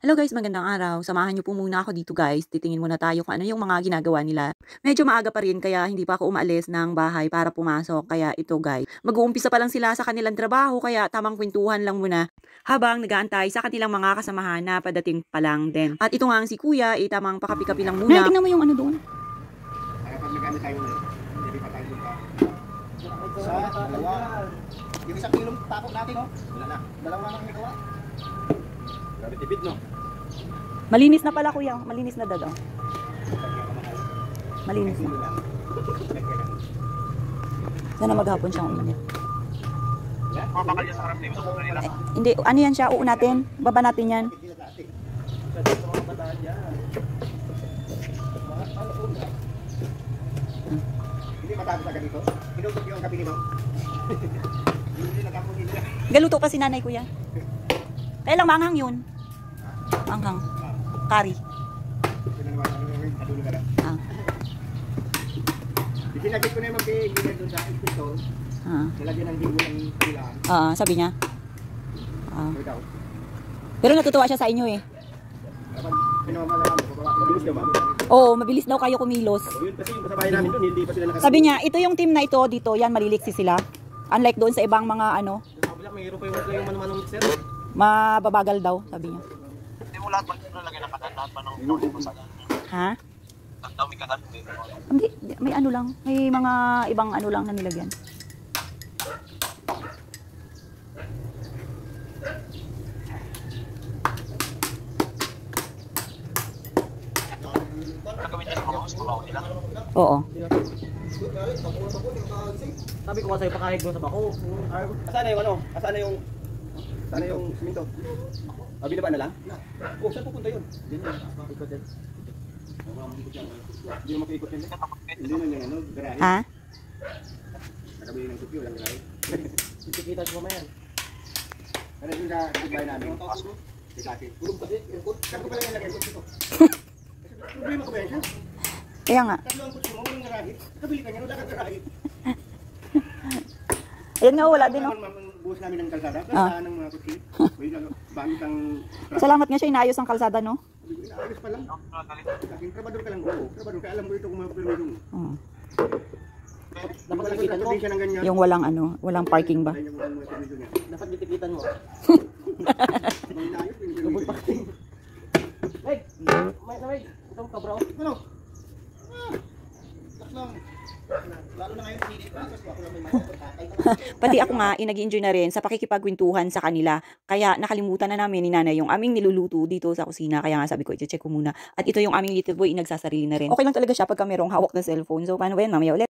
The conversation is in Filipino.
Hello guys, magandang araw. Samahan niyo po muna ako dito guys. Titingin muna tayo kung ano yung mga ginagawa nila. Medyo maaga pa rin kaya hindi pa ako umaalis ng bahay para pumasok. Kaya ito guys, mag-uumpisa pa lang sila sa kanilang trabaho kaya tamang kwentuhan lang muna habang nag-aantay sa kanilang mga kasamahan na padating pa lang din. At ito nga ang si kuya, tamang pakapi-kapi lang muna. Tingnan mo yung ano doon. Kaya pag nag-ano tayo ulit, hindi pa tayo doon pa. Sa dalawa, yung isang kilong tapok natin, no? Wala na. Dalawa lang may gawa. Grabe tipid, no? Malinis na pala kuya, malinis na dad. Malinis na. Sana maghapon siyang uminit. Hindi, ano yan siya, uunatin. Baba natin yan. Hindi matapos agad dito. Hinutog yung kapi ni Ma'am. Hindi nagkapungin nila. Galuto pa si nanay kuya. Kaya lang maanghang yun. Maanghang. Kari. Katulog ka lang. Ah. Itinagit ko na yung mag-engineer doon sa inspector. Nilagyan ng hibo ng kailangan. Sabi niya. So ikaw. Pero natutuwa siya sa inyo eh. Kapag pinamamalaman mo, mabilis ka ba? Oo, mabilis daw kayo kumilos. Yun kasi yung kasabayan namin doon, hindi pa sila nakasabay. Sabi niya, ito yung team na ito dito, yan maliliksi sila. Unlike doon sa ibang mga ano, Mayroon pa yung mano-manong mixer. mababagal daw, sabi niya. Hindi mo lahat nalagay ng kanan, lahat pa ng tawag mo sa Ha? ang dami kanan. Hindi, may ano lang, may mga ibang ano lang na nilagyan. Nagawin niya sa mga gusto nila. Oo. Sabi ko nga sa'yo, pakahig mo sa bako. Asana yung ano? Asana yung siminto? Binaba na lang? Oh, saan pupunta yun? Diyan yun. Ikot yan. Hindi naman kaikot yan. Hindi naman yung ano, garahe. Ha? Nakabili ng supyo, lang garahe. Kita sa mamayan. Ano yung sa namin? Si Kasi. Saan ko pala yung lagay? Problema ko ba yan siya? Kaya nga. Tatlo ang kutsi mo, walang garahe. Nakabili ka niya, wala kang garahe. Ayun nga, wala din, no? Buhos namin ng kalsada, kalsada ng mga kutsi. Bangit ang... Salamat nga siya, inaayos ang kalsada, no? Inaayos pa lang. Laking trabador ka lang, oo. Trabador ka, alam mo ito kung mga permiso mo. Dapat natikitan mo. Yung walang ano, walang parking ba? Dapat natikitan mo. Lubog pa. Meg! Meg! Itong kabra. Ano? Lang. Lalo na ngayon hindi pa kasi ako lang may mga Pati ako nga, nag-enjoy na rin sa pakikipagkwentuhan sa kanila. Kaya nakalimutan na namin ni nanay yung aming niluluto dito sa kusina. Kaya nga sabi ko, i-check ko muna. At ito yung aming little boy, nagsasarili na rin. Okay lang talaga siya pagka merong hawak na cellphone. So paano ba yan? Mamaya ulit.